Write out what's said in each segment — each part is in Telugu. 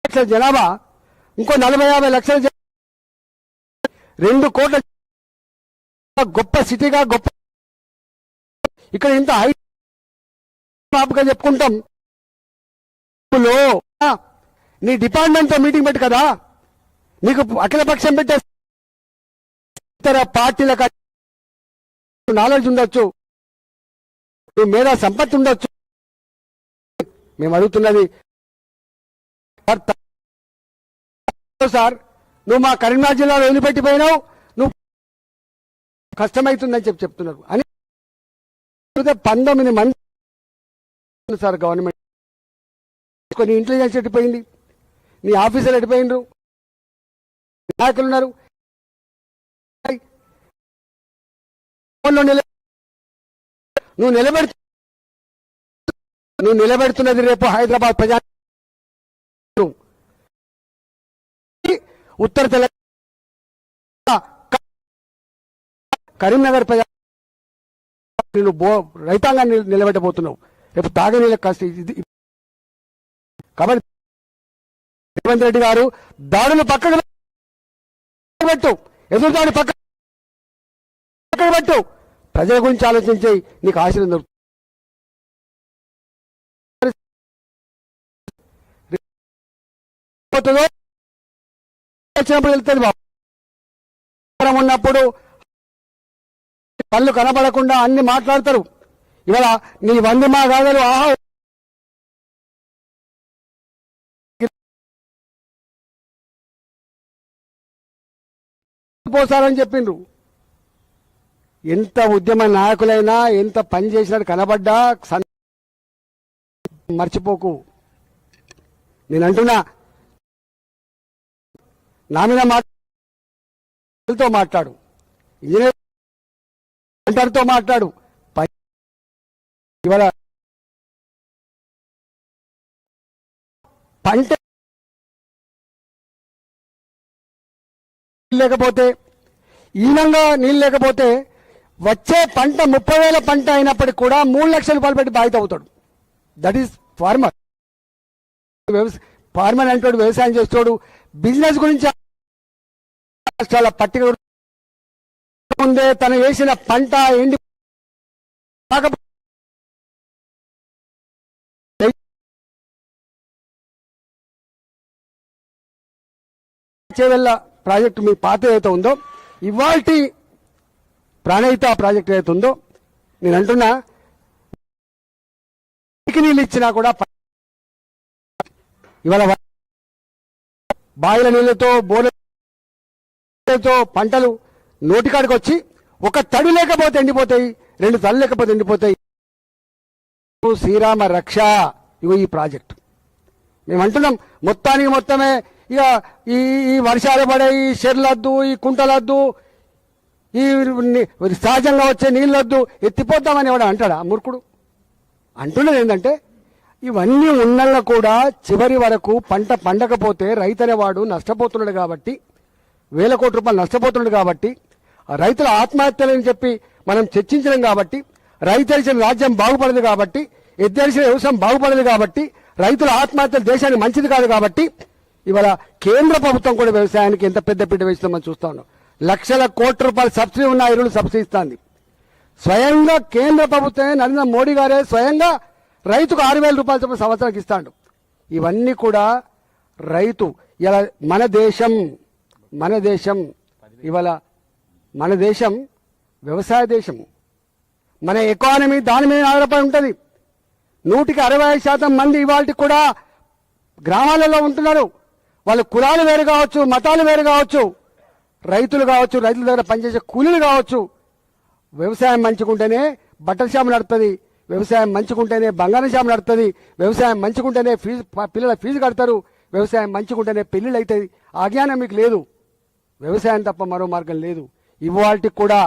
లక్షల జనాభా, ఇంకో 40-50 లక్షల 2 కోట్ల గొప్ప సిటీగా గొప్ప ఇక్కడ ఇంత హై గా చెప్పుకుంటాం. నీ డిపార్ట్మెంట్ తో మీటింగ్ పెట్టి కదా నీకు అఖిలపక్షం పెట్టే ఇతర పార్టీలకు నాలెడ్జ్ ఉండొచ్చు, మేధా సంపత్తి ఉండొచ్చు. మేము అడుగుతున్నది సార్, నువ్వు మా కరీంనగర్ జిల్లాలో వదిలిపెట్టిపోయినావు, నువ్వు కష్టమవుతుందని చెప్తున్నారు అని 19 మంది సార్ గవర్నమెంట్ నీ ఇంటెలిజెన్స్ ఎట్టిపోయింది, నీ ఆఫీసర్లు ఎట్టిపోయినరు, నాయకులు ఉన్నారు. నువ్వు నిలబెడుతున్నది రేపు హైదరాబాద్ ప్రజా ఉత్తర తెలంగాణ కరీంనగర్ ప్రజా రైతాంగాన్ని నిలబెట్టబోతున్నావు. రేపు తాగనీళ్ళ కష్ట కాబట్టి రేవంత్ రెడ్డి గారు దాడులు పక్కకు పెట్టు, ఎదురుదాడి పక్కకు పెట్టు, ప్రజల గురించి ఆలోచించి నీకు ఆశీర్వాదం దొరుకుతుంది. వచ్చినప్పుడు వెళ్తుంది బాబు, ఉన్నప్పుడు కళ్ళు కనబడకుండా అన్ని మాట్లాడతారు. ఇవాళ నీ వందిమా గాథలు ఆహా పోసారని చెప్పిండ్రు. ఎంత ఉద్యమ నాయకులైనా ఎంత పని చేసినట్టు కనబడ్డా మర్చిపోకు. నేను అంటున్నా, నా మీద మాట్లాడు, ఇంజనీర్ సెంటర్తో మాట్లాడు. ఇవాళ పంట లేకపోతే, ఈనంగా నీళ్ళు లేకపోతే వచ్చే పంట 30,000 పంట అయినప్పటికీ కూడా 3 లక్షల రూపాయలు పెట్టి బాధిత అవుతాడు. That is farmer. ఫార్మర్ అంటాడు, వ్యవసాయం చేస్తాడు. బిజినెస్ గురించి చాలా పట్టిక ముందే తను వేసిన పంట ఎండి చేవెళ్ళ ప్రాజెక్టు మీ పాత ఏదైతే ఉందో, ఇవాల్టి ప్రాణహిత ప్రాజెక్టు ఏదైతే ఉందో, నేను అంటున్నా నీళ్ళు ఇచ్చినా కూడా ఇవాళ బావిల నీళ్లతో బోర్లతో పంటలు నోటికాడికి వచ్చి ఒక తడి లేకపోతే ఎండిపోతాయి, 2 తళ్ళు లేకపోతే ఎండిపోతాయి. శ్రీరామ రక్ష ఇగో ఈ ప్రాజెక్టు. మేము అంటున్నాం మొత్తానికి మొత్తమే ఇక ఈ వర్షాలు పడే ఈ చెర్లొద్దు, ఈ కుంటలొద్దు, ఈ సహజంగా వచ్చే నీళ్ళొద్దు, ఎత్తిపోతామని ఎవడ అంటాడా మూర్ఖుడు? అంటున్నది ఏంటంటే ఇవన్నీ ఉన్నగా కూడా చివరి వరకు పంట పండకపోతే రైతనేవాడు నష్టపోతున్నాడు కాబట్టి, వేల కోట్ల రూపాయలు నష్టపోతున్నాడు కాబట్టి, రైతుల ఆత్మహత్యలని చెప్పి మనం చర్చించడం కాబట్టి, రైతరిచిన రాజ్యం బాగుపడదు కాబట్టి, ఎద్దరిసిన వ్యవసాయం బాగుపడదు కాబట్టి, రైతుల ఆత్మహత్యలు దేశానికి మంచిది కాదు కాబట్టి, ఇవాళ కేంద్ర ప్రభుత్వం కూడా వ్యవసాయానికి ఎంత పెద్ద పీట వేస్తుందని చూస్తా ఉన్నాం. లక్షల కోట్ల రూపాయల సబ్సిడీ ఉన్న ఎరువులు సబ్సిడీ ఇస్తుంది. స్వయంగా కేంద్ర ప్రభుత్వమే, నరేంద్ర మోడీ గారే స్వయంగా రైతుకు 6,000 రూపాయల చొప్పున సంవత్సరానికి ఇస్తాడు. ఇవన్నీ కూడా రైతు ఇలా మన దేశం ఇవాళ మన దేశం వ్యవసాయ దేశం. మన ఎకానమీ దాని మీద ఆధారపడి ఉంటుంది. 165% మంది ఇవాళకి కూడా గ్రామాలలో ఉంటున్నారు. వాళ్ళ కులాలు వేరు కావచ్చు, మతాలు వేరు కావచ్చు, రైతులు కావచ్చు, రైతుల దగ్గర పనిచేసే కూలీలు కావచ్చు. వ్యవసాయం మంచుకుంటేనే బట్టల షాపు నడుస్తుంది, వ్యవసాయం మంచుకుంటేనే బంగారం షాపు నడుతుంది, వ్యవసాయం మంచుకుంటేనే పిల్లల ఫీజు కడతారు, వ్యవసాయం మంచుకుంటేనే పెళ్లిళ్ళు అవుతుంది. ఆ జ్ఞానం మీకు లేదు. వ్యవసాయం తప్ప మరో మార్గం లేదు. ఇవాళకి కూడా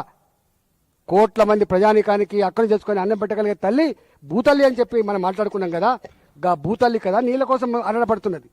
కోట్ల మంది ప్రజానికానికి అక్కడి చేసుకుని అన్నం పెట్టగలిగే తల్లి భూతల్లి అని చెప్పి మనం మాట్లాడుకున్నాం కదా. గా భూతల్లి కదా నీళ్ళ కోసం అడపడుతున్నది.